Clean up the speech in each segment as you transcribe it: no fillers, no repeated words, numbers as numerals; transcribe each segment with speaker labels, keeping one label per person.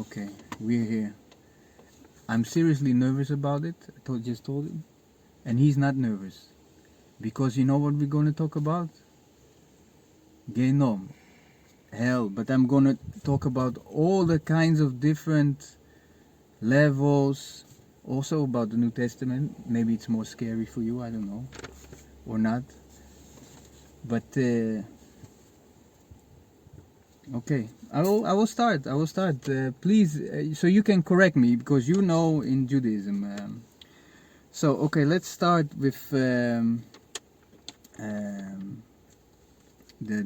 Speaker 1: Okay, we're here. I'm seriously nervous about it. Just told him. And he's not nervous. Because you know what we're going to talk about? Gehinom. Hell. But I'm going to talk about all the kinds of different levels. Also about the New Testament. Maybe it's more scary for you, I don't know. Or not. But okay, I will start. Please, so you can correct me because you know in Judaism. So okay, let's start with the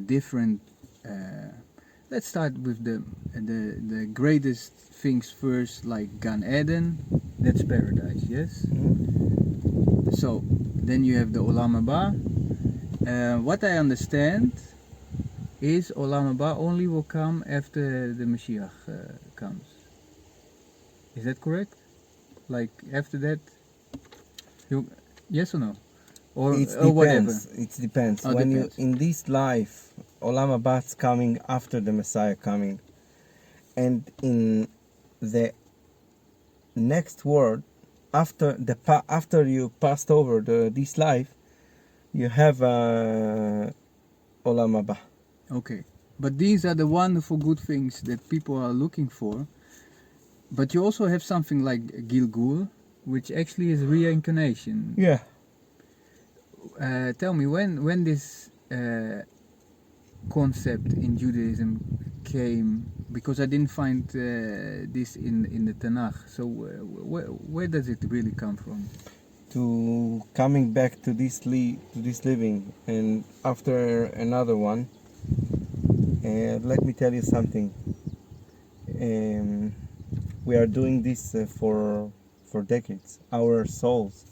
Speaker 1: different. Let's start with the greatest things first, like Gan Eden. That's paradise, yes.
Speaker 2: Mm-hmm.
Speaker 1: So then you have the Olam haBa. What I understand is Olam haBa only will come after the Mashiach comes. Is that correct? Like after that, yes or no? Or whatever.
Speaker 2: It depends.
Speaker 1: Oh,
Speaker 2: When
Speaker 1: depends.
Speaker 2: you in this life, Olam haBa's coming after the Messiah coming, and in the next world, after you passed over this life, you have Olam haBa.
Speaker 1: Okay, but these are the wonderful good things that people are looking for. But you also have something like Gilgul, which actually is reincarnation.
Speaker 2: Yeah.
Speaker 1: Tell me when this concept in Judaism came, because I didn't find this in the Tanakh. So where does it really come from?
Speaker 2: To coming back to this living, and after another one. Let me tell you something. We are doing this for decades. Our souls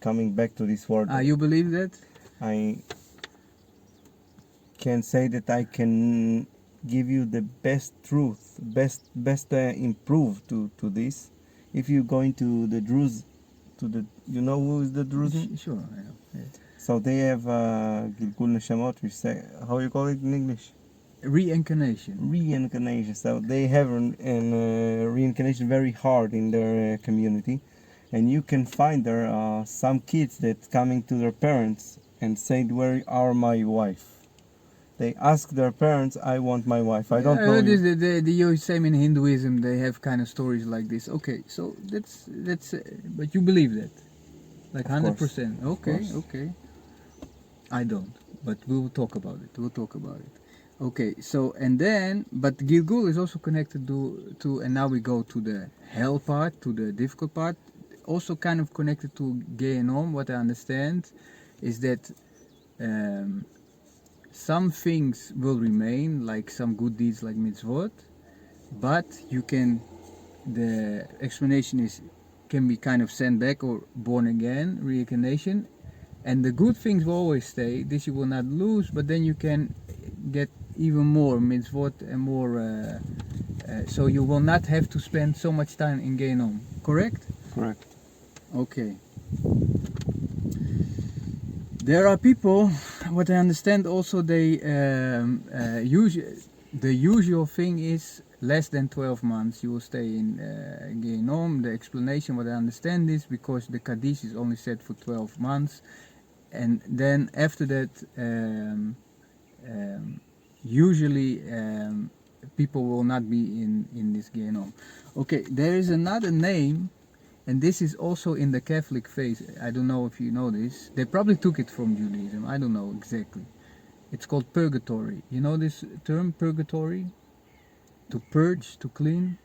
Speaker 2: coming back to this world.
Speaker 1: You believe that?
Speaker 2: I can say that I can give you the best truth, best improve to this. If you go into the Druze, you know who is the Druze?
Speaker 1: Sure, I know. Yeah.
Speaker 2: So they have Gilgul Neshamot, which say, how you call it in English?
Speaker 1: Reincarnation.
Speaker 2: Reincarnation. So they have reincarnation very hard in their community, and you can find there some kids that coming to their parents and said, "Where are my wife?" They ask their parents, "I want my wife." I don't know.
Speaker 1: The same in Hinduism. They have kind of stories like this. Okay, so that's but you believe that, like 100%. Okay. I don't, but we'll talk about it. Okay, so and then, but Gilgul is also connected to, and now we go to the hell part, to the difficult part, also kind of connected to Gehenom. What I understand is that some things will remain, like some good deeds like mitzvot, but the explanation is, can be kind of sent back or born again, reincarnation, and the good things will always stay. This you will not lose, but then you can get even more mitzvot and more, so you will not have to spend so much time in Gehinom. Correct?
Speaker 2: Correct.
Speaker 1: Okay. There are people, what I understand also, they the usual thing is less than 12 months you will stay in Gehinom. The explanation, what I understand, is because the Kaddish is only set for 12 months, and then after that usually people will not be in this Gehinom. Okay, there is another name, and this is also in the Catholic faith. I don't know if you know this. They probably took it from Judaism. I don't know exactly. It's called purgatory. You know this term, purgatory? To purge, to clean.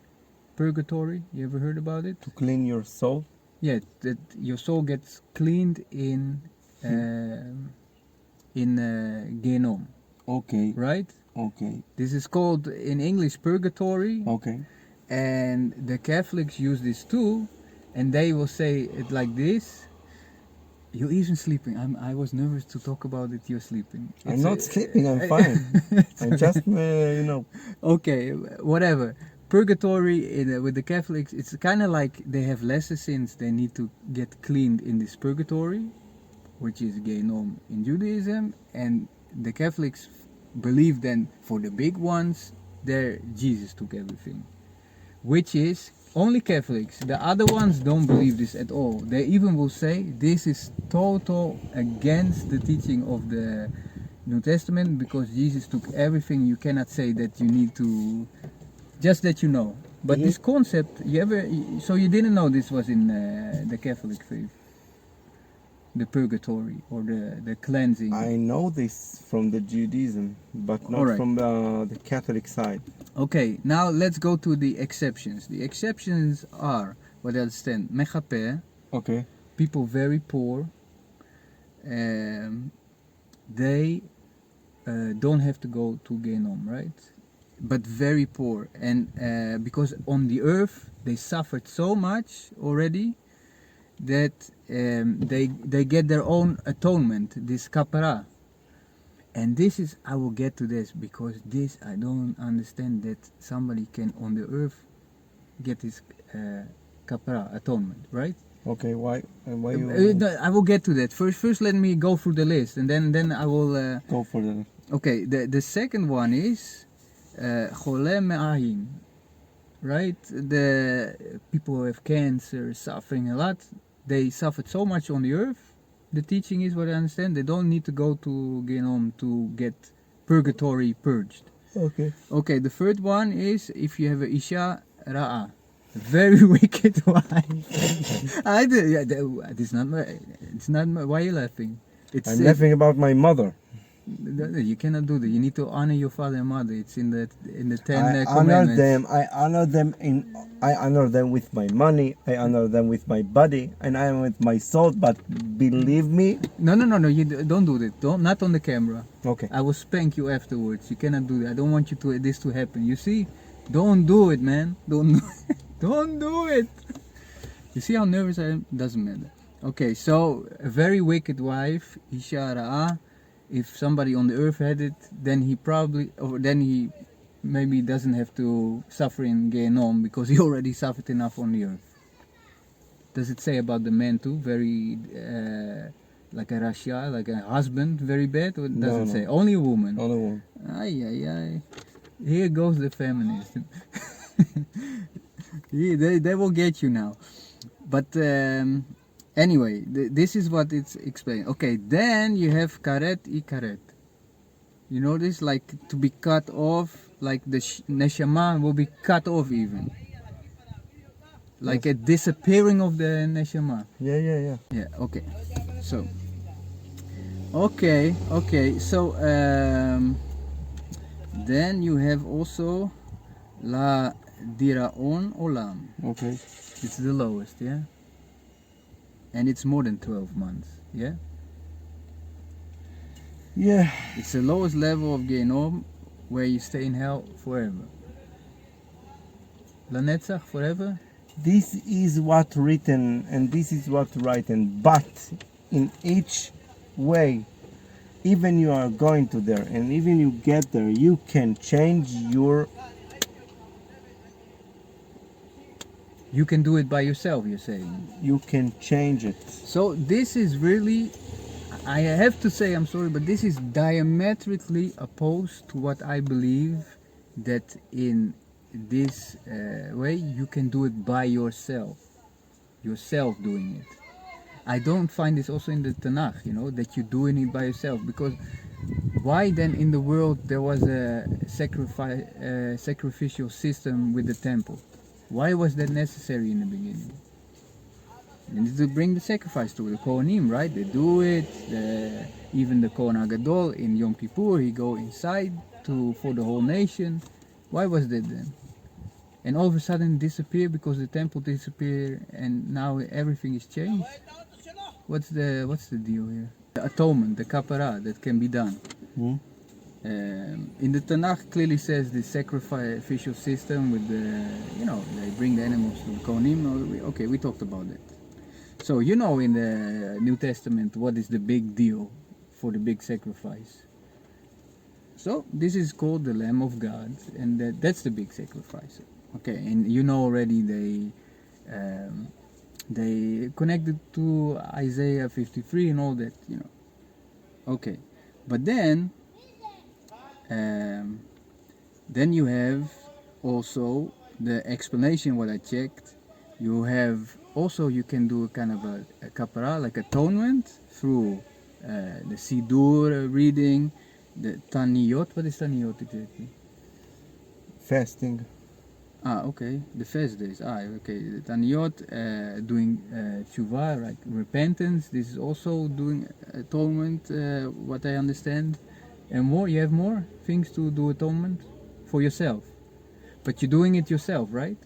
Speaker 1: Purgatory. You ever heard about it?
Speaker 2: To clean your soul?
Speaker 1: Yeah, that your soul gets cleaned in Gehinom.
Speaker 2: Okay.
Speaker 1: Right?
Speaker 2: Okay.
Speaker 1: This is called in English purgatory.
Speaker 2: Okay.
Speaker 1: And the Catholics use this too, and they will say it like this. You're even sleeping. I was nervous to talk about it. You're sleeping.
Speaker 2: I'm not sleeping. I'm fine. I'm just,
Speaker 1: Okay, whatever. Purgatory with the Catholics, it's kind of like they have lesser sins. They need to get cleaned in this purgatory, which is Gehinom in Judaism, and the Catholics believe then for the big ones, there Jesus took everything. which is only Catholics. The other ones don't believe this at all. They even will say this is total against the teaching of the New Testament, because Jesus took everything. You cannot say that you need to, just that you know. But this concept, so you didn't know this was in the Catholic faith? The purgatory or the cleansing?
Speaker 2: I know this from the Judaism, but not from the Catholic side.
Speaker 1: Okay, now let's go to the exceptions. The exceptions are, what I understand, mechaper,
Speaker 2: Okay.
Speaker 1: people very poor, they don't have to go to Gehenom, right? But very poor, and because on the earth they suffered so much already that they get their own atonement, this kapara. And this is, I will get to this, because this I don't understand, that somebody can on the earth get his kapara, atonement, right?
Speaker 2: Okay, why you
Speaker 1: I will get to that. First let me go through the list, and then I will
Speaker 2: go for that?
Speaker 1: Okay, the second one is chole me'ayin, right? The people who have cancer, suffering a lot, they suffered so much on the earth. The teaching is, what I understand, they don't need to go to Gehinnom to get purgatory purged.
Speaker 2: Okay.
Speaker 1: Okay, the third one is if you have a isha ra'a, a very wicked wife. It's not my, why are you laughing?
Speaker 2: I'm laughing about my mother.
Speaker 1: You cannot do that. You need to honor your father and mother. It's in the 10
Speaker 2: I
Speaker 1: commandments.
Speaker 2: I honor them with my money. I honor them with my body, and I am with my soul. But believe me.
Speaker 1: No. You don't do that. Not on the camera.
Speaker 2: Okay.
Speaker 1: I will spank you afterwards. You cannot do that. I don't want you to this to happen. You see? Don't do it, man. Don't do it. You see how nervous I am? Doesn't matter. Okay, so a very wicked wife, isha ra'a. If somebody on the earth had it, then he maybe doesn't have to suffer in Gehinnom, because he already suffered enough on the earth. Does it say about the man too? Very like a rasha, like a husband, very bad? Or does it say only a woman?
Speaker 2: Only a woman.
Speaker 1: Ay. Here goes the feminist. They will get you now. But anyway, this is what it's explained. Okay, then you have karet ikaret. You know this, like to be cut off, like the neshama will be cut off even. Like a disappearing of the neshama.
Speaker 2: Yeah.
Speaker 1: Yeah, okay. So, okay. So, then you have also la diraon olam.
Speaker 2: Okay.
Speaker 1: It's the lowest, yeah? And it's more than 12 months, yeah?
Speaker 2: Yeah.
Speaker 1: It's the lowest level of Gehinnom, where you stay in hell forever. Lanetzach, forever?
Speaker 2: This is what written, and this is what written. But in each way, even you are going to there, and even you get there, you can change your...
Speaker 1: You can do it by yourself, you're saying?
Speaker 2: You can change it.
Speaker 1: So this is really, I have to say, I'm sorry, but this is diametrically opposed to what I believe, that in this way you can do it by yourself doing it. I don't find this also in the Tanakh, that you're doing it by yourself, because why then in the world there was a sacrificial system with the temple? Why was that necessary in the beginning? You need to bring the sacrifice to the Kohanim, right? They do it. Even the Kohen HaGadol in Yom Kippur, he go inside for the whole nation. Why was that then? And all of a sudden it disappeared because the temple disappeared, and now everything is changed. What's the deal here? The atonement, the kapara that can be done. In the Tanakh clearly says the sacrificial system with they bring the animals to the Kohanim. Okay, we talked about that. So in the New Testament, what is the big deal for the big sacrifice? So this is called the Lamb of God, and that's the big sacrifice. Okay, and already they connected to Isaiah 53 and all that, Okay, but then you have also the explanation, what I checked, you have also, you can do a kind of a kapara, like atonement, through the Sidur reading, the Taniyot. What is Taniyot exactly?
Speaker 2: Fasting.
Speaker 1: Okay, the fast days. Okay, the Taniyot, doing tshuva, like repentance. This is also doing atonement, what I understand. And more, you have more things to do atonement for yourself. But you're doing it yourself, right?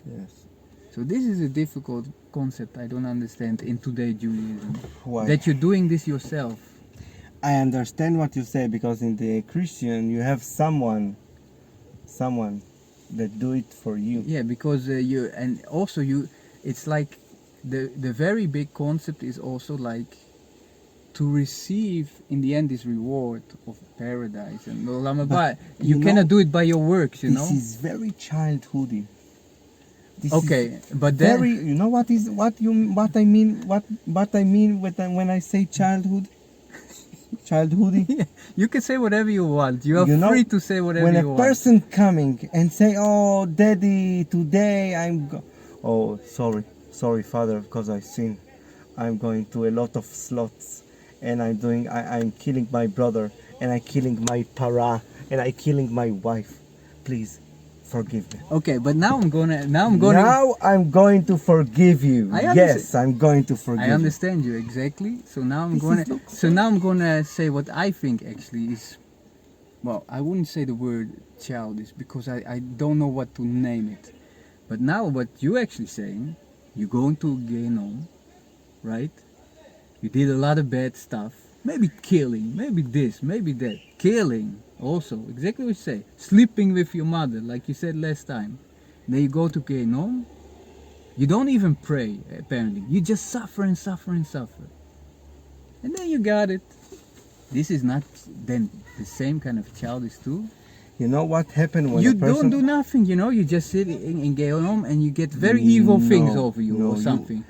Speaker 2: Yes.
Speaker 1: So this is a difficult concept I don't understand in today's Judaism.
Speaker 2: Why?
Speaker 1: That you're doing this yourself.
Speaker 2: I understand what you say, because in the Christian you have someone that do it for you.
Speaker 1: Yeah, because and also it's like the very big concept is also like to receive in the end this reward of paradise and Olam Haba. You cannot do it by your works, you know.
Speaker 2: This is very childhoody. This
Speaker 1: okay, but then
Speaker 2: very, you know what I mean when I say childhood? Childhoody?
Speaker 1: yeah, you can say whatever you want. You are free to say whatever you want.
Speaker 2: When a person coming and say, "Oh, Daddy, today oh, sorry, Father, because I sin. I'm going to a lot of slots, and I'm killing my brother, and I'm killing my para, and I'm killing my wife. Please, forgive me."
Speaker 1: Okay, but now I'm going
Speaker 2: to forgive you. Yes, I'm going to forgive you.
Speaker 1: I understand you exactly. So now I'm going to say what I think actually is, well, I wouldn't say the word childish because I don't know what to name it. But now what you actually saying, you're going to Gehenom, right? You did a lot of bad stuff. Maybe killing, maybe this, maybe that. Killing also, exactly what you say. Sleeping with your mother, like you said last time. Then you go to Gehinnom. You don't even pray, apparently. You just suffer and suffer and suffer. And then you got it. This is not then the same kind of childish too.
Speaker 2: You know what happened when
Speaker 1: you
Speaker 2: a person...
Speaker 1: don't do nothing, you know. You just sit in Gehinnom and you get very evil things over you or something.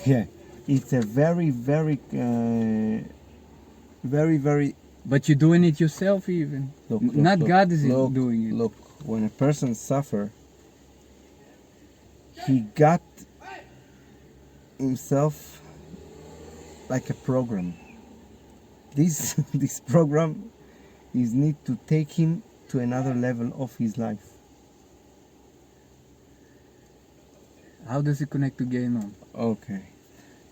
Speaker 2: Yeah, it's a very, very, very, very...
Speaker 1: But you're doing it yourself even. Look, God is doing it.
Speaker 2: Look, when a person suffers, he got himself like a program. This program is need to take him to another level of his life.
Speaker 1: How does it connect to Gehinnom?
Speaker 2: Okay.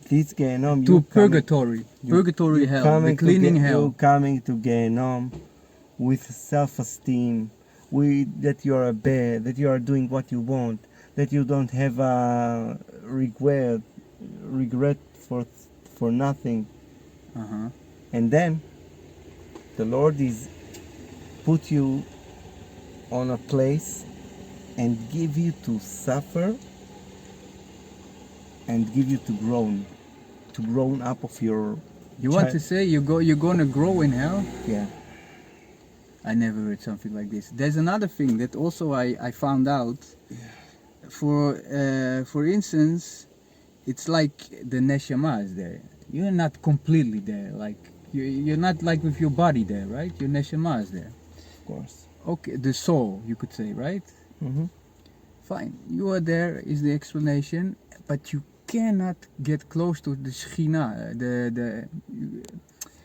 Speaker 2: This Gehinnom,
Speaker 1: to purgatory. Purgatory hell, the cleaning hell.
Speaker 2: You coming to Gehinnom with self-esteem, that you are a bear, that you are doing what you want, that you don't have a regret for nothing. And then the Lord is put you on a place and give you to suffer and give you to grown up of your...
Speaker 1: You want to say you're gonna grow in hell?
Speaker 2: Yeah.
Speaker 1: I never heard something like this. There's another thing that also I found out. For instance, it's like the neshama is there. You're not completely there. Like you're not like with your body there, right? Your neshama is there.
Speaker 2: Of course.
Speaker 1: Okay, the soul, you could say, right? Fine. You are there is the explanation, but you cannot get close to the Shekhinah.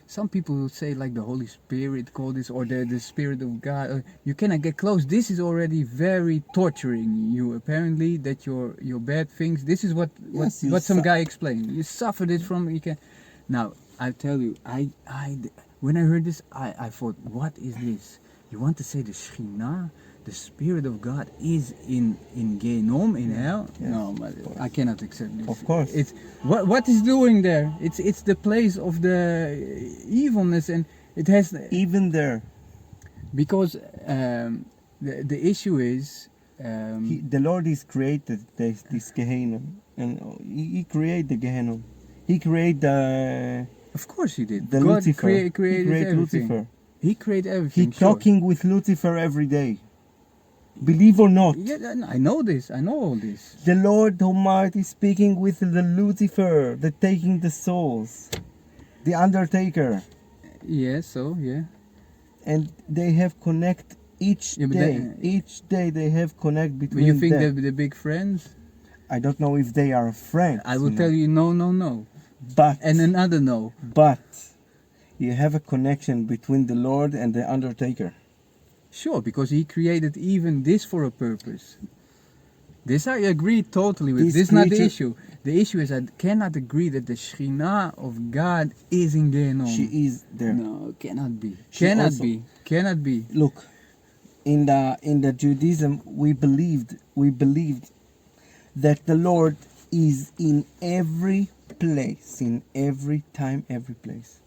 Speaker 1: Some people would say like the Holy Spirit, call this, or the Spirit of God. You cannot get close. This is already very torturing you. Apparently, that your bad things. This is what some guy explained. You suffered it from. You can. Now I tell you, I when I heard this, I thought, what is this? You want to say the Shekhinah? The Spirit of God is in Gehinnom, in hell? Yes, no, I cannot accept this.
Speaker 2: Of course.
Speaker 1: It's what is doing there? It's the place of the evilness, and it has
Speaker 2: even there.
Speaker 1: Because the issue is
Speaker 2: the Lord is created this Gehinnom, and He created the Gehinnom. He created the...
Speaker 1: Of course He did.
Speaker 2: The
Speaker 1: God
Speaker 2: Lucifer.
Speaker 1: created everything.
Speaker 2: Lucifer.
Speaker 1: He created everything.
Speaker 2: He talking with Lucifer every day. Believe or not.
Speaker 1: Yeah, I know this. I know all this.
Speaker 2: The Lord Almighty speaking with the Lucifer, the taking the souls, the Undertaker.
Speaker 1: Yeah. So yeah.
Speaker 2: And they have connect each
Speaker 1: Yeah, but
Speaker 2: each day they have connect
Speaker 1: But
Speaker 2: between
Speaker 1: you think
Speaker 2: them.
Speaker 1: they're big friends?
Speaker 2: I don't know if they are friends.
Speaker 1: I will tell you no.
Speaker 2: But
Speaker 1: And another no.
Speaker 2: but you have a connection between the Lord and the Undertaker.
Speaker 1: Sure, because he created even this for a purpose. This I agree totally with.
Speaker 2: This
Speaker 1: This is not the
Speaker 2: creature-
Speaker 1: issue. The issue is I cannot agree that the Shekhinah of God is in Gehenom.
Speaker 2: She is there.
Speaker 1: No, cannot be.
Speaker 2: She
Speaker 1: Cannot
Speaker 2: also-
Speaker 1: be. Cannot be.
Speaker 2: Look, in the Judaism we believed that the Lord is in every place, in every time, every place.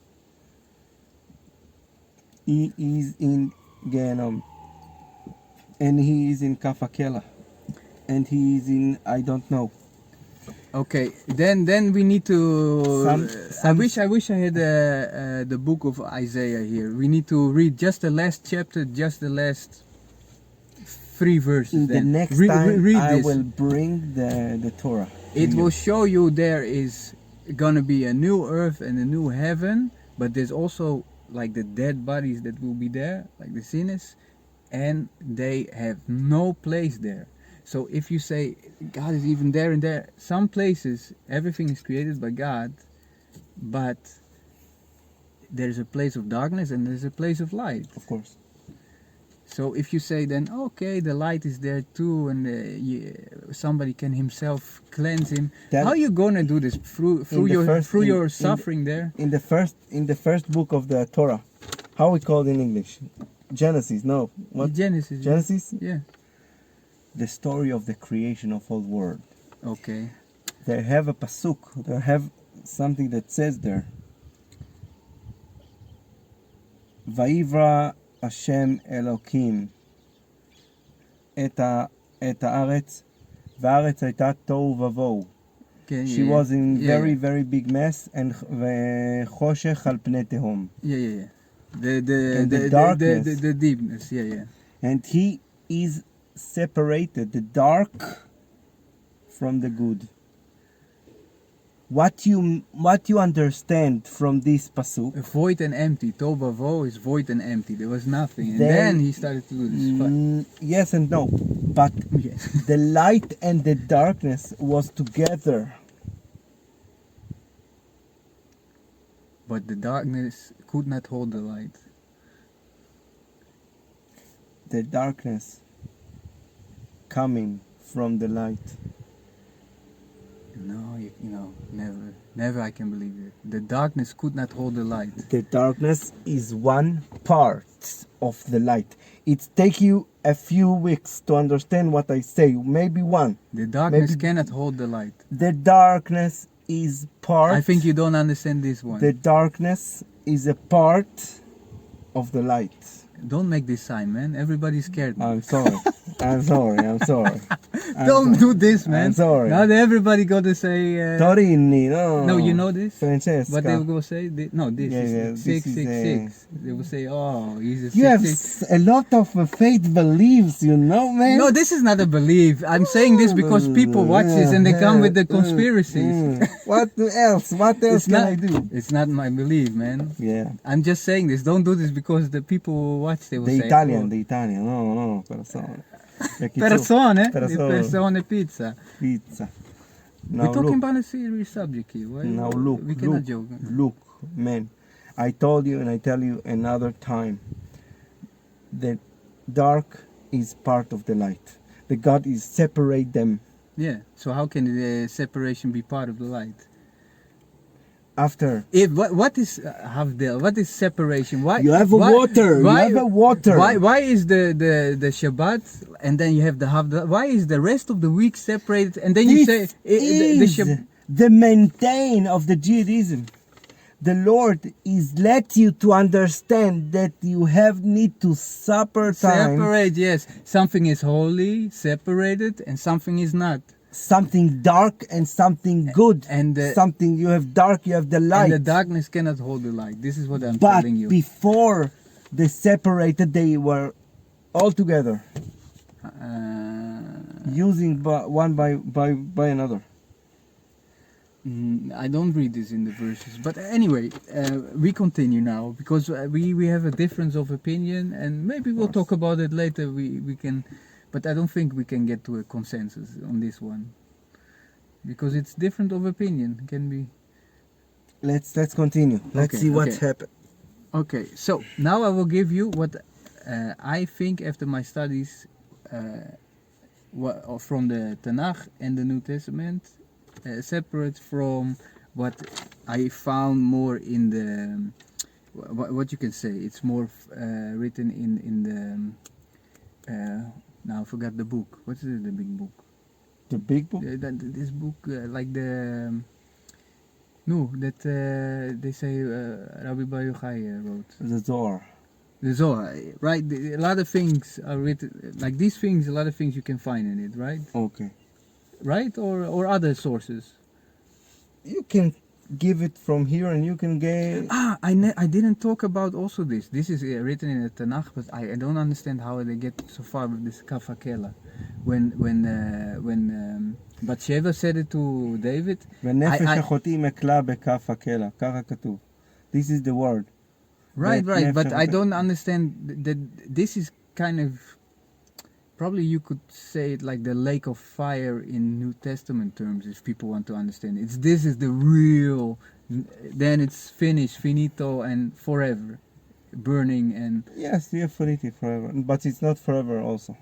Speaker 2: He is in Gehenom, and he is in haKelah, and he is in I don't know.
Speaker 1: Okay, then we need to.
Speaker 2: Some-
Speaker 1: I wish I had the book of Isaiah here. We need to read just the last chapter, just the last 3 verses.
Speaker 2: In the
Speaker 1: then.
Speaker 2: next
Speaker 1: Read
Speaker 2: time, I
Speaker 1: this.
Speaker 2: will bring the Torah.
Speaker 1: It
Speaker 2: to
Speaker 1: will
Speaker 2: you.
Speaker 1: show you there is gonna be a new earth and a new heaven, but there's also like the dead bodies that will be there, like the sinners, and they have no place there. So if you say God is even there and there, some places everything is created by God, but there's a place of darkness and there's a place of light.
Speaker 2: Of course.
Speaker 1: So if you say then, okay, the light is there too, and somebody can himself cleanse him,
Speaker 2: That-
Speaker 1: how are you gonna do this through your suffering there?
Speaker 2: In the first book of the Torah, how we call it in English? Genesis. No. What?
Speaker 1: Genesis.
Speaker 2: Genesis.
Speaker 1: Yeah.
Speaker 2: The story of the creation of all world.
Speaker 1: Okay.
Speaker 2: They have a pasuk. They have something that says there. Vayivra Hashem Elokim et haaretz, v'haaretz הייתה תוהו ובוהו.
Speaker 1: Okay.
Speaker 2: She
Speaker 1: yeah,
Speaker 2: was in
Speaker 1: yeah,
Speaker 2: very
Speaker 1: yeah.
Speaker 2: very big mess and וחושך על פני תהום.
Speaker 1: Yeah.
Speaker 2: And
Speaker 1: The
Speaker 2: darkness.
Speaker 1: the deepness. Yeah.
Speaker 2: And he is separated the dark from the good. What you understand from this pasuk?
Speaker 1: Void and empty. Tovavo is void and empty. There was nothing, and
Speaker 2: Then-
Speaker 1: then he started to do this.
Speaker 2: Yes and no, but
Speaker 1: Yes.
Speaker 2: the light and the darkness was together.
Speaker 1: But the darkness could not hold the light.
Speaker 2: The darkness coming from the light.
Speaker 1: No, you know, never I can believe it. The darkness could not hold the light.
Speaker 2: The darkness is one part of the light. It takes you a few weeks to understand what I say, maybe one.
Speaker 1: The darkness
Speaker 2: Maybe-
Speaker 1: cannot hold the light.
Speaker 2: The darkness is part.
Speaker 1: I think you don't understand this one.
Speaker 2: The darkness is a part of the light.
Speaker 1: Don't make this sign, man. Everybody's scared now.
Speaker 2: I'm sorry. I'm sorry. I'm sorry. I'm
Speaker 1: Don't
Speaker 2: sorry.
Speaker 1: do this, man.
Speaker 2: I'm sorry.
Speaker 1: Now everybody got to say.
Speaker 2: Torini, no.
Speaker 1: No, you know this?
Speaker 2: Francesca.
Speaker 1: What they will go say? No, this
Speaker 2: Yeah,
Speaker 1: is
Speaker 2: yeah, this
Speaker 1: 666. They will say, oh, he's a
Speaker 2: You have
Speaker 1: 66.
Speaker 2: a lot of faith beliefs, you know, man.
Speaker 1: No, this is not a belief. I'm saying this because people watch this and they come with the conspiracies.
Speaker 2: What else? What else
Speaker 1: It's
Speaker 2: can
Speaker 1: not,
Speaker 2: I do?
Speaker 1: it's not my belief, man.
Speaker 2: Yeah.
Speaker 1: I'm just saying this. Don't do this because the people who watch, they will
Speaker 2: The
Speaker 1: say,
Speaker 2: Italian,
Speaker 1: oh,
Speaker 2: the Italian. No, persone.
Speaker 1: persone,
Speaker 2: Persone.
Speaker 1: the persone pizza.
Speaker 2: Pizza.
Speaker 1: We're
Speaker 2: Now
Speaker 1: talking
Speaker 2: look.
Speaker 1: about a serious subject here. Why?
Speaker 2: Now look.
Speaker 1: We cannot
Speaker 2: Look.
Speaker 1: joke.
Speaker 2: Look, man. I told you and I tell you another time. The dark is part of the light. The God is separate them.
Speaker 1: Yeah. So how can the separation be part of the light?
Speaker 2: After
Speaker 1: What is Havdel? What is separation? Why
Speaker 2: you have a water, you have a water.
Speaker 1: Why is the Shabbat and then you have the Havdel? Why is the rest of the week separated and then you say
Speaker 2: This is the maintain of the Judaism. The Lord is let you to understand that you have need to supper time.
Speaker 1: separate? Yes, something is holy, separated, and something is not.
Speaker 2: Something dark and something good.
Speaker 1: And
Speaker 2: something you have dark, you have the light.
Speaker 1: And the darkness cannot hold the light. This is what I'm
Speaker 2: But
Speaker 1: telling you.
Speaker 2: before they separated, they were all together, using one by another.
Speaker 1: I don't read this in the verses, but anyway, we continue now because we have a difference of opinion, and maybe we'll talk about it later. We can, but I don't think we can get to a consensus on this one because it's different of opinion. Can be.
Speaker 2: Let's continue. Let's see what's happened.
Speaker 1: Okay, so now I will give you what I think after my studies from the Tanakh and the New Testament, separate from what I found more in the what you can say. It's more written in the now I forgot the book. What is it? The big book.
Speaker 2: The big book.
Speaker 1: This book like the. No, that they say Rabbi Bar Yochai wrote.
Speaker 2: The Zohar.
Speaker 1: The Zohar, right? A lot of things are written, like these things, a lot of things you can find in it, right?
Speaker 2: Okay.
Speaker 1: Right? Or other sources?
Speaker 2: You can give it from here and you can get...
Speaker 1: I didn't talk about also this. This is written in the Tanakh, but I don't understand how they get so far with this haKelah. When Bathsheba said it to David,
Speaker 2: ונפש אחותי מקלה בכף הקלע, ככה כתוב. This is the word.
Speaker 1: Right, but I don't understand that this is kind of, probably you could say it like the lake of fire in New Testament terms, if people want to understand it. This is the real, then it's finished, finito, and forever, burning and...
Speaker 2: Yes, definitely forever, but it's not forever also.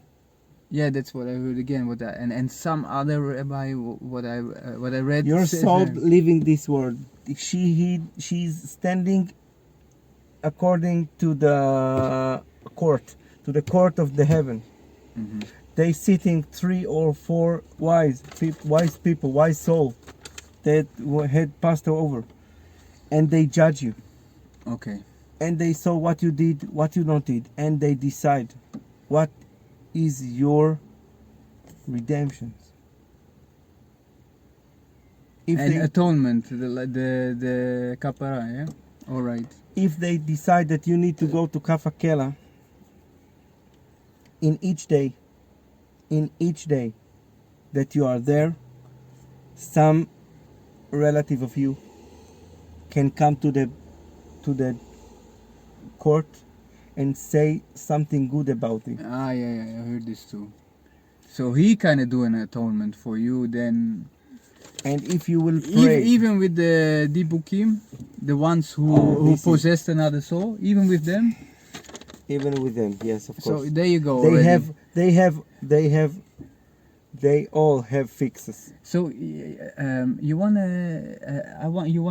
Speaker 1: Yeah, that's what I heard again. And some other rabbi, what I read.
Speaker 2: Your soul living this world. She's standing according to the court of the heaven.
Speaker 1: Mm-hmm.
Speaker 2: They sitting 3 or 4 wise people, wise soul that had passed over, and they judge you.
Speaker 1: Okay.
Speaker 2: And they saw what you did, what you not did, and they decide what is your redemption.
Speaker 1: Atonement, the kapara, yeah? All right.
Speaker 2: If they decide that you need to go to haKelah in each day that you are there, some relative of you can come to the court and say something good about it.
Speaker 1: Yeah, I heard this too. So he kind of do an atonement for you then.
Speaker 2: And if you will pray,
Speaker 1: even with the Dibukim, the ones who possessed another soul, even with them.
Speaker 2: Even with them, yes, of course.
Speaker 1: So there you go.
Speaker 2: They all have fixes.
Speaker 1: So you want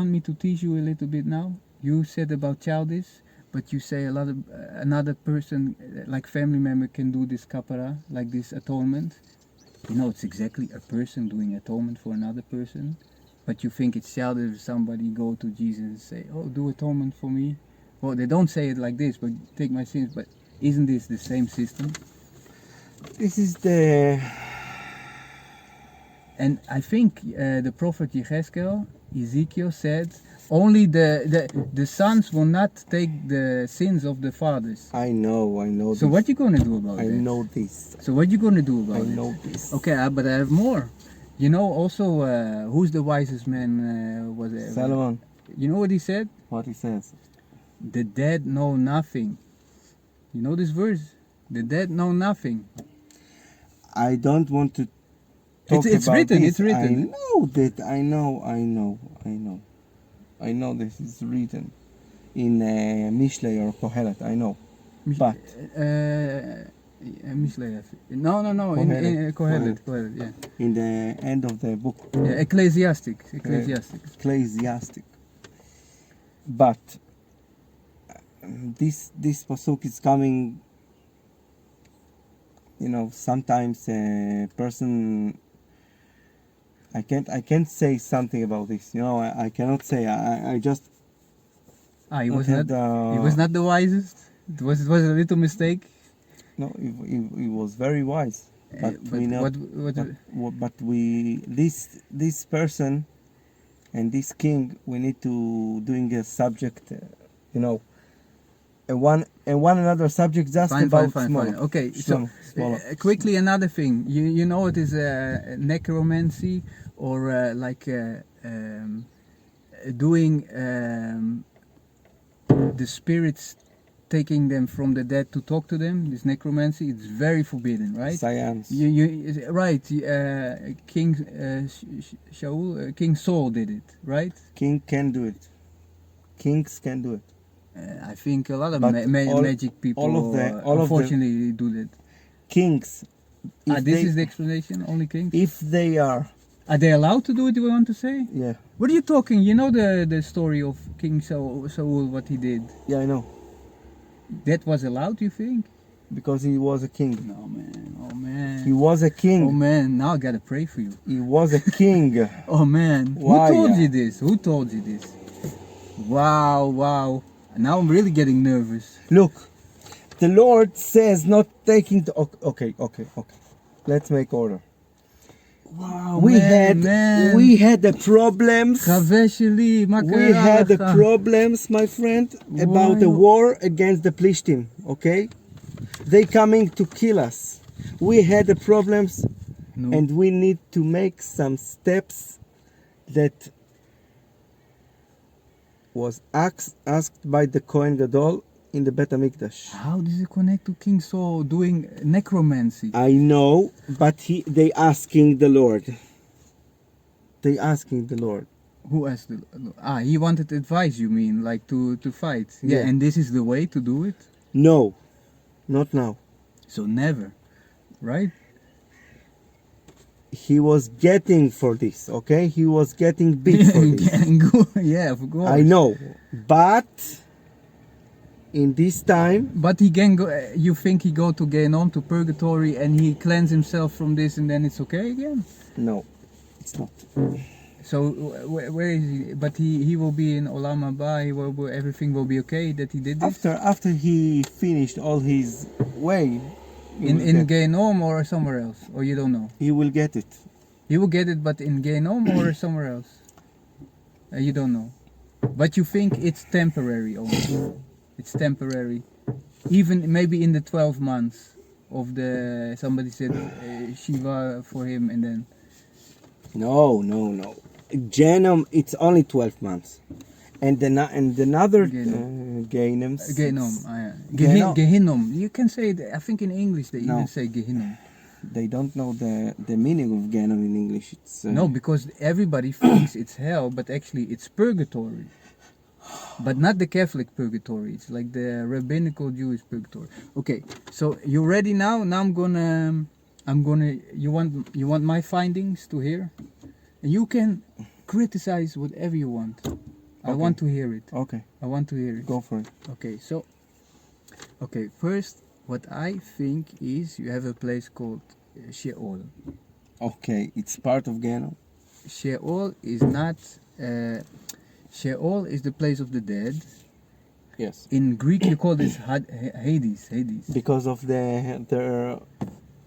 Speaker 1: me to teach you a little bit now? You said about childish, but you say another person, like family member, can do this kapara, like this atonement. You know, it's exactly a person doing atonement for another person, but you think it's childish if somebody go to Jesus and say, "Oh, do atonement for me." Well, they don't say it like this, but take my sins. But isn't this the same system?
Speaker 2: This is the...
Speaker 1: And I think the prophet Ezekiel said, only the sons will not take the sins of the fathers.
Speaker 2: I know
Speaker 1: So
Speaker 2: this.
Speaker 1: what you gonna do about it?
Speaker 2: I know this.
Speaker 1: So what you gonna do about it?
Speaker 2: I know this.
Speaker 1: Okay, but I have more. You know also, who's the wisest man was ever?
Speaker 2: Solomon.
Speaker 1: You know what he said?
Speaker 2: What he says?
Speaker 1: The dead know nothing. You know this verse? The dead know nothing.
Speaker 2: I don't want to talk
Speaker 1: It's
Speaker 2: about
Speaker 1: written,
Speaker 2: this.
Speaker 1: it's written.
Speaker 2: I know that. I know this is written in Mishlei or Kohelet. I know. But
Speaker 1: Mishlei. No. In Kohelet, yeah.
Speaker 2: In the end of the book.
Speaker 1: Yeah, Ecclesiastic.
Speaker 2: Ecclesiastic. But this pasuk is coming. You know, sometimes a person. I can't say something about this. You know, I cannot say. I just.
Speaker 1: He was not the wisest. It was a little mistake.
Speaker 2: No, he was very wise. But we know. But this person and this king, we need to doing a subject. You know, one another subject just about small.
Speaker 1: Okay,
Speaker 2: smaller.
Speaker 1: Quickly another thing. You know it is necromancy or doing the spirits taking them from the dead to talk to them, this necromancy, it's very forbidden, right?
Speaker 2: Science.
Speaker 1: Right, King Shaul, King Saul did it, right?
Speaker 2: King can do it. Kings can do it.
Speaker 1: I think a lot of
Speaker 2: But
Speaker 1: magic people unfortunately do that.
Speaker 2: Kings.
Speaker 1: This is the explanation, only kings?
Speaker 2: If they are
Speaker 1: they allowed to do it, do you want to say?
Speaker 2: Yeah.
Speaker 1: What are you talking? You know the story of King Saul, what he did?
Speaker 2: Yeah, I know.
Speaker 1: That was allowed, you think?
Speaker 2: Because he was a king.
Speaker 1: No, man. Oh, man.
Speaker 2: He was a king.
Speaker 1: Oh, man. Now I gotta pray for you.
Speaker 2: He was a king.
Speaker 1: Oh, man.
Speaker 2: Why?
Speaker 1: Who told you this? Who told you this? Wow, wow. Now I'm really getting nervous.
Speaker 2: Look, the Lord says not taking the... Okay. Let's make order.
Speaker 1: Wow,
Speaker 2: we
Speaker 1: man.
Speaker 2: had the problems. We had the problems, my friend, about the war against the Plishtim. Okay, they coming to kill us. We had the problems, and we need to make some steps that was asked by the Kohen Gadol in the Bet HaMikdash.
Speaker 1: How does it connect to King Saul doing necromancy?
Speaker 2: I know, but they asking the Lord. They asking the Lord.
Speaker 1: Who asked the Lord? He wanted advice, you mean, like to fight? Yeah, and this is the way to do it?
Speaker 2: No, not now.
Speaker 1: So never, right?
Speaker 2: He was getting for this, okay? He was getting big for this.
Speaker 1: Yeah, of course.
Speaker 2: I know, but in this time...
Speaker 1: But he can go, you think he go to Gehenom, to purgatory, and he cleanse himself from this and then it's okay again?
Speaker 2: No, it's not.
Speaker 1: So where is he? But he will be in Olam haBa, everything will be okay that he did this?
Speaker 2: After he finished all his way...
Speaker 1: In Gehenom or somewhere else? Or you don't know?
Speaker 2: He will get it.
Speaker 1: He will get it, but in Gehenom or somewhere else? You don't know. But you think it's temporary only. It's temporary. Even maybe in the 12 months of the... Somebody said Shiva for him and then...
Speaker 2: No. Gehenom, it's only 12 months. And another Gehinnom.
Speaker 1: Gehinnom. You can say it, I think in English they even say Gehinnom.
Speaker 2: They don't know the meaning of Gehinnom in English. It's
Speaker 1: no, because everybody thinks it's hell, but actually it's purgatory. But not the Catholic purgatory. It's like the rabbinical Jewish purgatory. Okay, so you ready now? Now I'm gonna. You want my findings to hear? You can criticize whatever you want. I want to hear it.
Speaker 2: Okay.
Speaker 1: I want to hear it.
Speaker 2: Go for it.
Speaker 1: Okay, so... Okay, first, what I think is you have a place called Sheol.
Speaker 2: Okay, it's part of Gehenom.
Speaker 1: Sheol is not... Sheol is the place of the dead.
Speaker 2: Yes.
Speaker 1: In Greek you call this Hades.
Speaker 2: Because of the...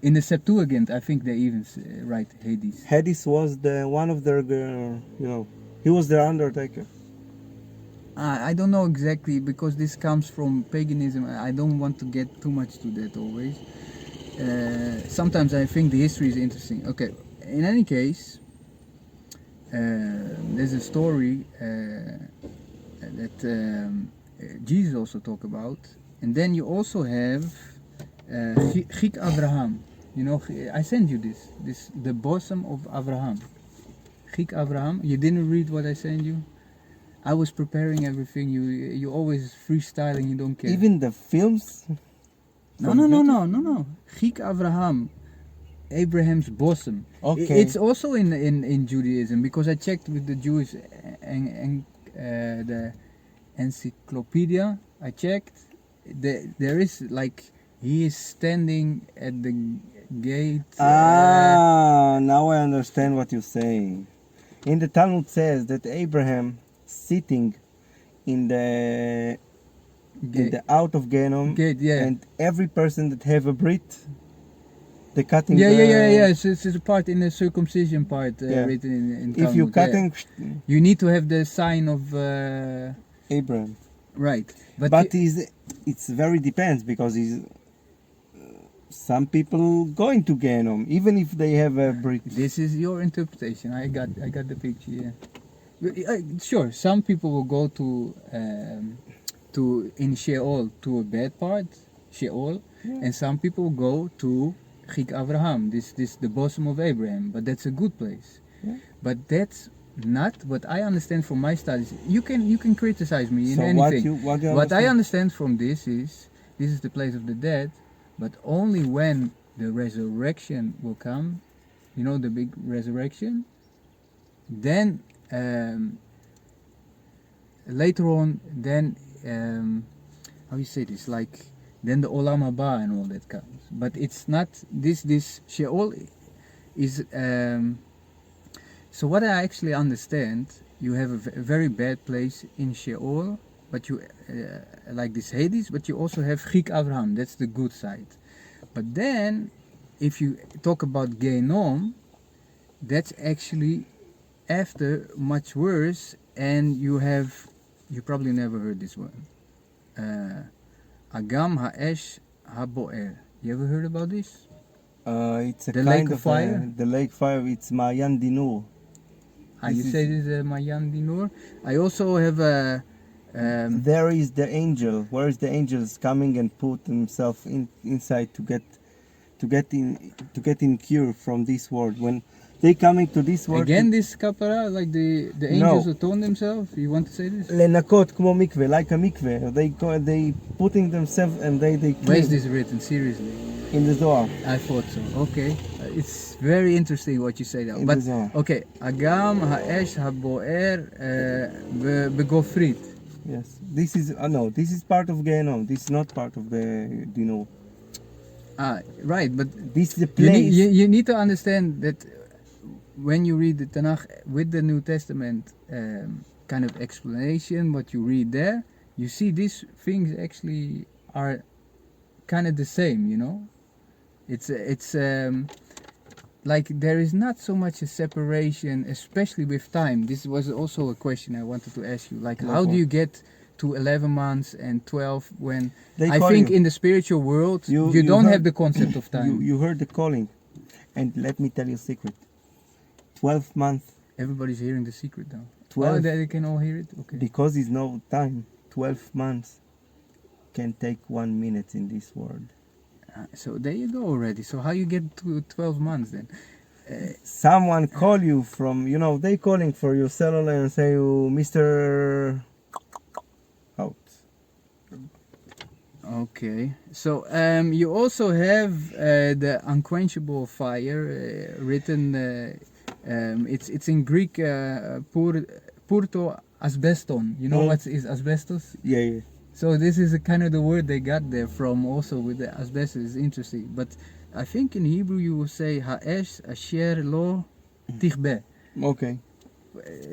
Speaker 1: In the Septuagint, I think they even write Hades.
Speaker 2: Hades was one of their, he was their undertaker.
Speaker 1: I don't know exactly, because this comes from paganism. I don't want to get too much to that always. Sometimes I think the history is interesting. Okay, in any case, there's a story that Jesus also talked about. And then you also have kHik Avraham. You know, I sent you this the Bossom of Avraham. kHik Avraham. You didn't read what I sent you? I was preparing everything. You always freestyling. You don't care.
Speaker 2: Even the films.
Speaker 1: No. kHik Avraham, Abraham's bosom.
Speaker 2: Okay.
Speaker 1: It's also in Judaism, because I checked with the Jewish the encyclopedia. I checked. There is like he is standing at the gate.
Speaker 2: Now I understand what you're saying. In the Talmud says that Abraham sitting in the out of Gehenom, and every person that have a brit, the cutting.
Speaker 1: Yeah. It's a part in the circumcision part written in Talmud.
Speaker 2: If you cutting,
Speaker 1: you need to have the sign of
Speaker 2: Abraham.
Speaker 1: Right,
Speaker 2: but it's very depends, because some people going to Gehenom, even if they have a brick.
Speaker 1: This is your interpretation. I got the picture. Yeah. Sure, some people will go to in Sheol to a bad part, Sheol, and some people go to kHik Avraham, this the Bossom of Abraham, but that's a good place.
Speaker 2: Yeah.
Speaker 1: But that's not what I understand from my studies. You can criticize me in
Speaker 2: So
Speaker 1: anything.
Speaker 2: what you
Speaker 1: What I
Speaker 2: understand?
Speaker 1: understand from this is the place of the dead, but only when the resurrection will come, you know, the big resurrection, then later on, then how you say this, like then the Olam haBa and all that comes. But it's not this Sheol is so what I actually understand, you have a very bad place in Sheol, but you like this Hades, but you also have kHik Avraham, that's the good side. But then if you talk about Gehinnom, that's actually after much worse, and you probably never heard this one. Agam, haEsh, haBo'er. You ever heard about this?
Speaker 2: It's a
Speaker 1: The
Speaker 2: kind
Speaker 1: lake of fire?
Speaker 2: the lake fire. It's Mayan Dinur.
Speaker 1: You say this is Mayan Dinur. I also have a.
Speaker 2: There is the angel. Where is the angels coming and put himself inside to get in cure from this world? When they coming to this world
Speaker 1: Again, this kapara, like the angels atone themselves. You want to say this?
Speaker 2: lenakot כמו mikveh, like a mikveh. They putting themselves and they
Speaker 1: Where is
Speaker 2: clean
Speaker 1: this written? Seriously,
Speaker 2: in the Zohar.
Speaker 1: I thought so. Okay, it's very interesting what you say now.
Speaker 2: In
Speaker 1: But
Speaker 2: the Zohar.
Speaker 1: okay, agam, haEsh, haBo'er, begofrit.
Speaker 2: Yes, this is no. This is part of Gehenom. This is not part of the Dinur.
Speaker 1: Right, but
Speaker 2: This is the
Speaker 1: you
Speaker 2: place.
Speaker 1: you need to understand that when you read the Tanakh with the New Testament kind of explanation, what you read there, you see these things actually are kind of the same, you know. It's like there is not so much a separation, especially with time. This was also a question I wanted to ask you. Like, how do you get to 11 months and 12 when I think in the spiritual world you don't have the concept of time.
Speaker 2: You heard the calling, and let me tell you a secret. 12 months.
Speaker 1: Everybody's hearing the secret now.
Speaker 2: 12
Speaker 1: they can all hear it. Okay.
Speaker 2: Because it's no time. 12 months can take 1 minute in this world.
Speaker 1: So there you go already. So how you get to 12 months then?
Speaker 2: Someone call you from, they calling for your cellular and say, Mr. out.
Speaker 1: Okay. So you also have the unquenchable fire written. It's in Greek. Purto asbeston. You know what is asbestos?
Speaker 2: Yeah.
Speaker 1: So this is kind of the word they got there from. Also with the asbestos is interesting. But I think in Hebrew you will say haEsh asher lo tikhbe.
Speaker 2: Okay.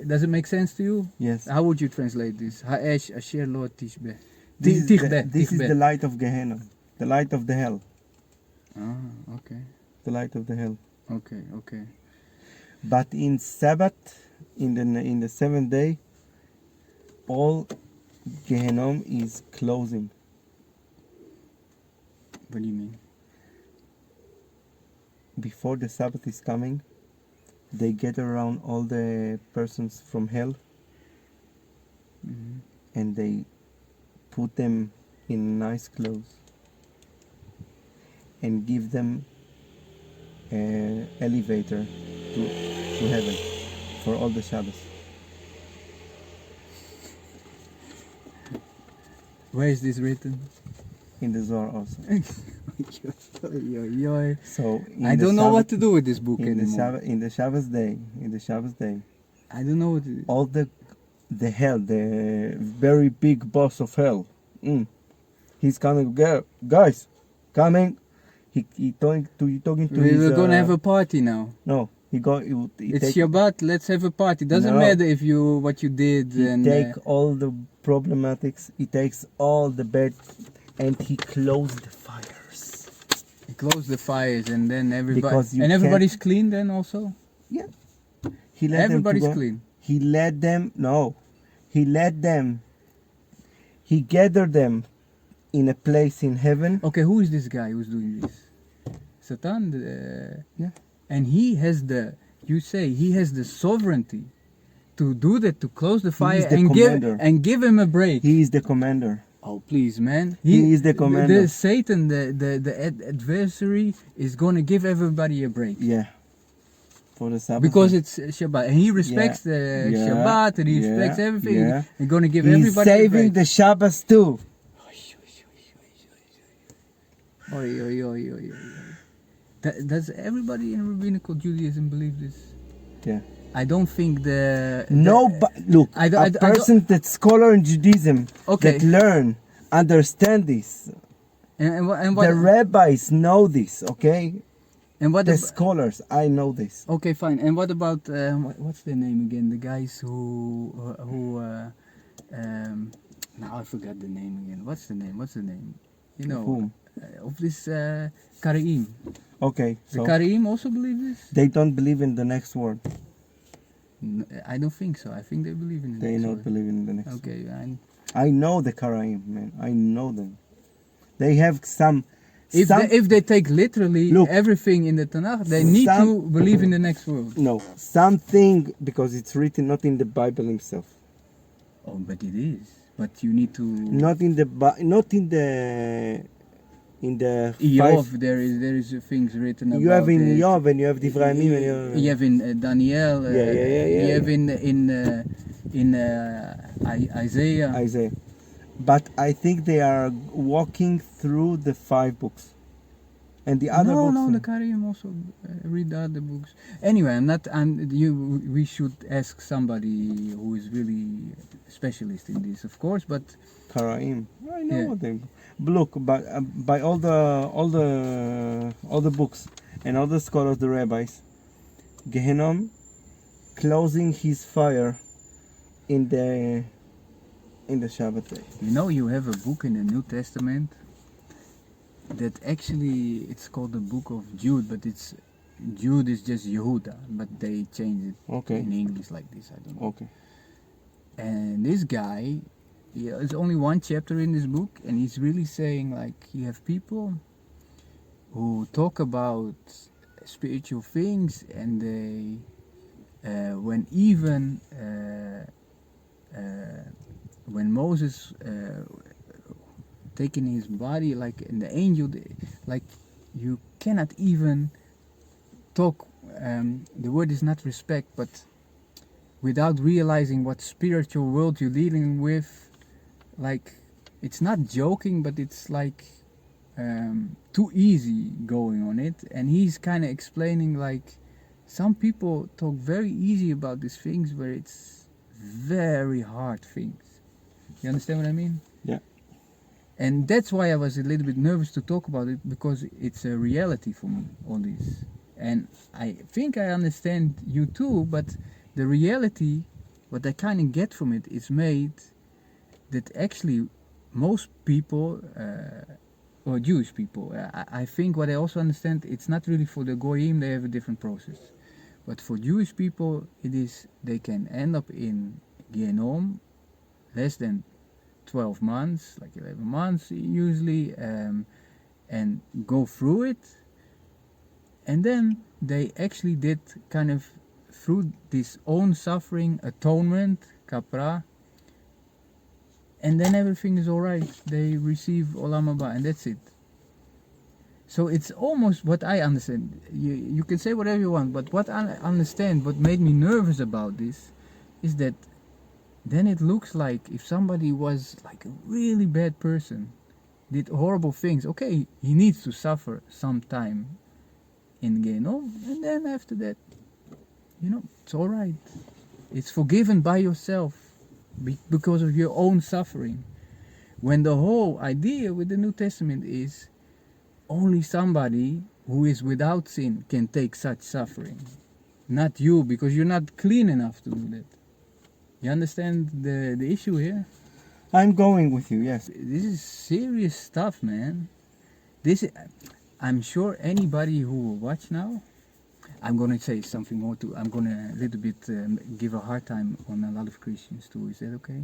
Speaker 1: Does it make sense to you?
Speaker 2: Yes.
Speaker 1: How would you translate this? haEsh asher lo tikhbe.
Speaker 2: This is the light of Gehenna, the light of the hell.
Speaker 1: Okay.
Speaker 2: The light of the hell.
Speaker 1: Okay.
Speaker 2: But in Sabbath, in the 7th day, all Gehenom is closing.
Speaker 1: What do you mean?
Speaker 2: Before the Sabbath is coming, they gather around all the persons from hell, and they put them in nice clothes and give them an elevator to heaven for all the Shabbos.
Speaker 1: Where is this written?
Speaker 2: In the Zohar also. So
Speaker 1: I don't know what to do with this book anymore.
Speaker 2: In the Shabbos day,
Speaker 1: I don't know what to do.
Speaker 2: all the hell, the very big boss of hell, he's coming. Guys, coming. He talking to his.
Speaker 1: We're gonna have a party now.
Speaker 2: No,
Speaker 1: It's Shabbat. Let's have a party. Doesn't matter if what you did.
Speaker 2: He
Speaker 1: and
Speaker 2: take all the problematics. He takes all the bad, and he closed the fires.
Speaker 1: he closed the fires, and then
Speaker 2: Because you
Speaker 1: everybody's clean. Then also,
Speaker 2: Yeah. He let
Speaker 1: everybody's
Speaker 2: them to go.
Speaker 1: clean.
Speaker 2: He let them. No, he let them. He gathered them in a place in heaven.
Speaker 1: Okay, who is this guy who's doing this? Satan.
Speaker 2: Yeah.
Speaker 1: And he has the sovereignty to do that, to close the fire
Speaker 2: the commander.
Speaker 1: and give him a break.
Speaker 2: He is the commander.
Speaker 1: Oh please, man!
Speaker 2: He is the commander.
Speaker 1: The Satan, the adversary, is going to give everybody a break.
Speaker 2: Yeah. For the Sabbath.
Speaker 1: Because it's Shabbat, and he respects the Shabbat, and he respects everything.
Speaker 2: Yeah.
Speaker 1: He's going to give
Speaker 2: He's
Speaker 1: everybody
Speaker 2: saving
Speaker 1: a break.
Speaker 2: the Shabbos too.
Speaker 1: Oy, oy, oy, oy, oy. Does everybody in rabbinical Judaism believe this?
Speaker 2: Yeah.
Speaker 1: I don't think
Speaker 2: No, but look, a person that's scholar in Judaism that learn, understand this.
Speaker 1: And what
Speaker 2: the rabbis know this, okay?
Speaker 1: And what
Speaker 2: the scholars, I know this.
Speaker 1: Okay, fine. And what about what's their name again? The guys who now I forgot the name again. What's the name? You know,
Speaker 2: whom?
Speaker 1: Of this Karaim.
Speaker 2: Okay,
Speaker 1: so the Karaim also believe this?
Speaker 2: They don't believe in the next word.
Speaker 1: No, I don't think so. I think they believe in the next word.
Speaker 2: They don't believe in the next word.
Speaker 1: Okay,
Speaker 2: I know the Karaim, man. I know them. They have some...
Speaker 1: If they take literally everything in the Tanakh, they need to believe in the next word.
Speaker 2: No, something, because it's written not in the Bible himself.
Speaker 1: Oh, but it is. But you need to...
Speaker 2: Not in the
Speaker 1: Eov, there is things written about.
Speaker 2: You have in Eov and you have Divrei Yamim.
Speaker 1: You have in Daniel. You have in Isaiah.
Speaker 2: Isaiah. But I think they are walking through the 5 books. And the other books...
Speaker 1: No, the Karim also read the other books. Anyway, we should ask somebody who is really specialist in this, of course, but...
Speaker 2: Karaim. I know what they... Look, by all the books and all the scholars, the rabbis, Gehenom closing his fire in the Shabbat day.
Speaker 1: You know, you have a book in the New Testament that actually it's called the Book of Jude, but Jude is just Yehuda, but they changed it in English like this. I don't know.
Speaker 2: Okay.
Speaker 1: And this guy, there's only one chapter in this book, and he's really saying, like, you have people who talk about spiritual things, and they when Moses taking his body, like, and the angel, like, you cannot even talk, the word is not respect, but without realizing what spiritual world you're dealing with, like, it's not joking, but it's like too easy going on it. And he's kind of explaining, like, some people talk very easy about these things where it's very hard things. You understand what I mean?
Speaker 2: Yeah.
Speaker 1: And that's why I was a little bit nervous to talk about it, because it's a reality for me, all this. And I think I understand you too, but the reality, what I kind of get from it, is made that actually most people, or Jewish people, I think what I also understand, it's not really for the Goyim, they have a different process. But for Jewish people, it is, they can end up in Gehenom less than 12 months, like 11 months usually, and go through it. And then they actually did kind of, through this own suffering, atonement, kapra, and then everything is alright. They receive Olam Haba, and that's it. So it's almost what I understand. You can say whatever you want, but what I understand, what made me nervous about this, is that then it looks like if somebody was like a really bad person, did horrible things, okay, he needs to suffer some time in Gehinnom, and then after that, you know, it's alright. It's forgiven by yourself because of your own suffering. When the whole idea with the New Testament is only somebody who is without sin can take such suffering. Not you, because you're not clean enough to do that. You understand the issue here?
Speaker 2: I'm going with you, yes.
Speaker 1: This is serious stuff, man. I'm sure anybody who will watch now, I'm going to say something more too. I'm going to a little bit give a hard time on a lot of Christians too. Is that okay?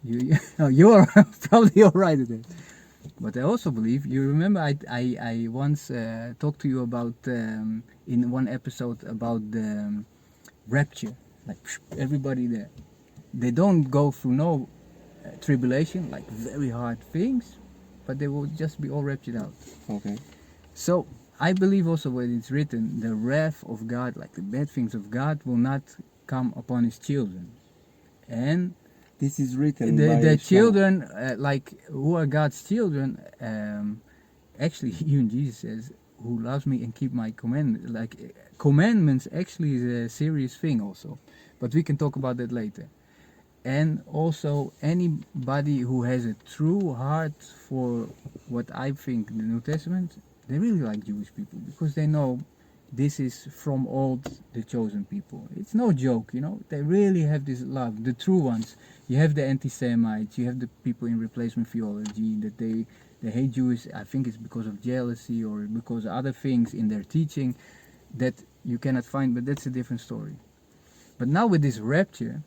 Speaker 1: You're probably alright with it. But I also believe, you remember I once talked to you about, in one episode, about the rapture. Like everybody there. They don't go through no tribulation, like very hard things, but they will just be all raptured out.
Speaker 2: Okay.
Speaker 1: So I believe also when it's written, the wrath of God, like the bad things of God, will not come upon his children. And
Speaker 2: this is written by
Speaker 1: the
Speaker 2: Shlomo.
Speaker 1: children, like who are God's children, actually even Jesus says, who loves me and keep my commandments. Like commandments actually is a serious thing also, but we can talk about that later. And also anybody who has a true heart for what I think the New Testament, they really like Jewish people, because they know this is from old, the chosen people. It's no joke, you know. They really have this love, the true ones. You have the anti-Semites, you have the people in replacement theology that they hate Jews. I think it's because of jealousy or because of other things in their teaching that you cannot find, but that's a different story. But now with this rapture,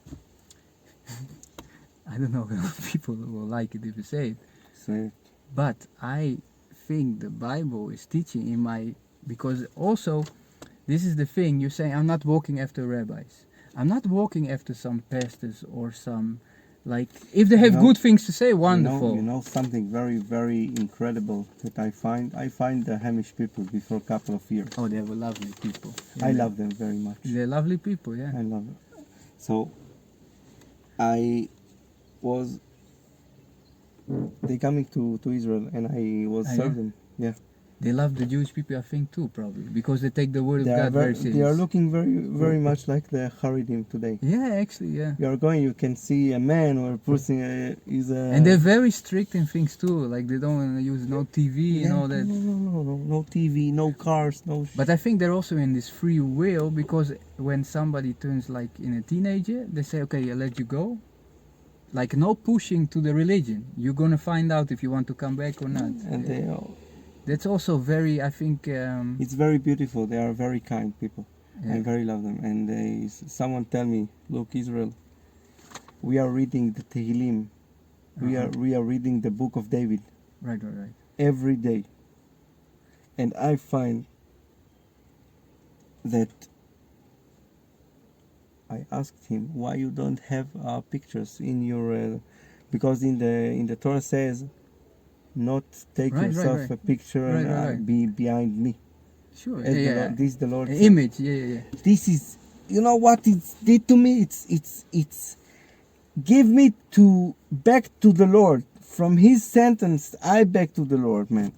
Speaker 1: I don't know if people will like it if you say it.
Speaker 2: Say it.
Speaker 1: But I think the Bible is teaching in my, because also this is the thing, you say I'm not walking after rabbis. I'm not walking after some pastors or some, like, if they have good things to say, wonderful.
Speaker 2: You know something very, very incredible that I find the Amish people before a couple of years.
Speaker 1: Oh, they were lovely people. Yeah,
Speaker 2: I love them very much.
Speaker 1: They're lovely people, yeah.
Speaker 2: I love it. So I was, they coming to Israel and I was serve them. Yeah.
Speaker 1: They love the Jewish people, I think, too, probably, because they take the word of
Speaker 2: They
Speaker 1: God
Speaker 2: are
Speaker 1: very serious.
Speaker 2: They are looking very, very much like the Haredim today.
Speaker 1: Yeah, actually, yeah.
Speaker 2: You are going, you can see a man or a person is a...
Speaker 1: And they're very strict in things too, like they don't want to use no TV and all that.
Speaker 2: No TV, no cars, no...
Speaker 1: But I think they're also in this free will, because when somebody turns like in a teenager, they say, okay, I let you go. Like no pushing to the religion. You're going to find out if you want to come back or not.
Speaker 2: And they are...
Speaker 1: That's also very, I think...
Speaker 2: it's very beautiful. They are very kind people.
Speaker 1: Yeah.
Speaker 2: I very love them. And someone tell me, look, Israel, we are reading the Tehillim. We are reading the Book of David.
Speaker 1: Right.
Speaker 2: Every day. And I find that I asked him why you don't have pictures in your because in the Torah says not take yourself a picture and be behind me.
Speaker 1: Sure.
Speaker 2: This is the Lord
Speaker 1: image. Yeah.
Speaker 2: This is, you know what it did to me? It's give me back to the Lord. From his sentence, I back to the Lord, man.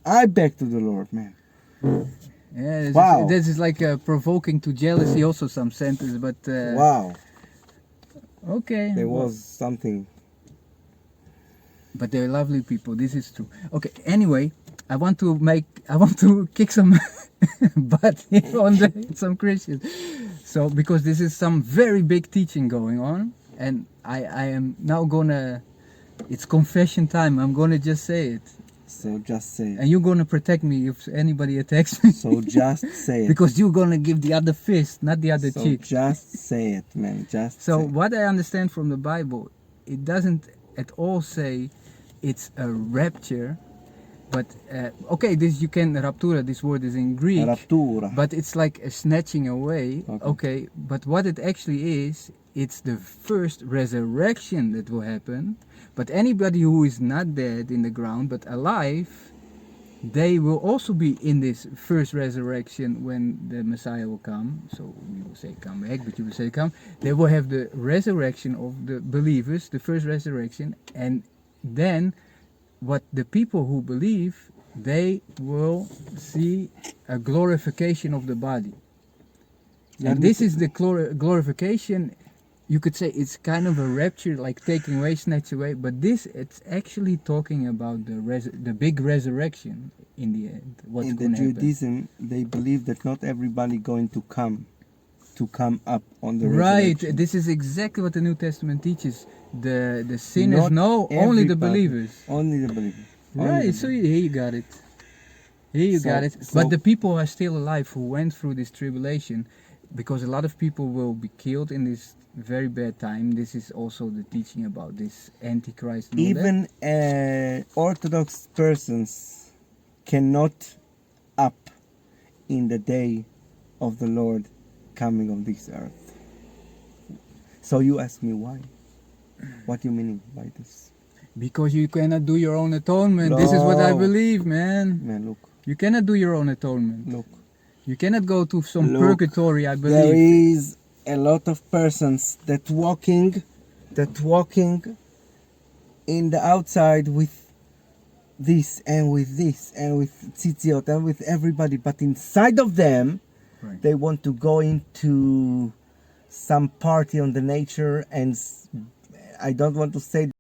Speaker 1: Yeah,
Speaker 2: wow.
Speaker 1: This is like provoking to jealousy also some sentence, but...
Speaker 2: wow.
Speaker 1: Okay.
Speaker 2: There was something.
Speaker 1: But they're lovely people, this is true. Okay, anyway, I want to kick some butt on some Christians. So, because this is some very big teaching going on, and I am now gonna, it's confession time, I'm gonna just say it.
Speaker 2: So just say it.
Speaker 1: And you're gonna protect me if anybody attacks me.
Speaker 2: So just say it.
Speaker 1: Because you're gonna give the other fist, not the other cheek.
Speaker 2: Just say it, man.
Speaker 1: So what I understand from the Bible, it doesn't at all say it's a rapture, but okay, this you can raptura. This word is in Greek,
Speaker 2: raptura.
Speaker 1: But it's like a snatching away. Okay, but what it actually is, it's the first resurrection that will happen. But anybody who is not dead in the ground but alive, they will also be in this first resurrection when the Messiah will come. So we will say come back, but you will say come. They will have the resurrection of the believers, the first resurrection, and then what the people who believe, they will see a glorification of the body. And this is the glorification. You could say it's kind of a rapture, like taking away, snatch away, but it's actually talking about the big resurrection in the end. What's
Speaker 2: in
Speaker 1: going
Speaker 2: the
Speaker 1: to happen.
Speaker 2: Judaism, they believe that not everybody going to come up on the resurrection.
Speaker 1: Right, this is exactly what the New Testament teaches. The sinners know, only the believers.
Speaker 2: Only the believers.
Speaker 1: Right, so here you got it. But the people who are still alive, who went through this tribulation, because a lot of people will be killed in this very bad time. This is also the teaching about this Antichrist. And all
Speaker 2: Even Orthodox persons cannot up in the day of the Lord coming on this earth. So you ask me why? What do you mean by this?
Speaker 1: because you cannot do your own atonement. This is what I
Speaker 2: No.
Speaker 1: believe, man.
Speaker 2: Man, look,
Speaker 1: You cannot do your own atonement.
Speaker 2: look.
Speaker 1: You cannot go to some
Speaker 2: Look,
Speaker 1: purgatory, I
Speaker 2: There
Speaker 1: believe.
Speaker 2: is a lot of persons that walking in the outside with this and with this and with tzitziot and with everybody, but inside of them,
Speaker 1: Right.
Speaker 2: they want to go into some party on the nature, and I don't want to say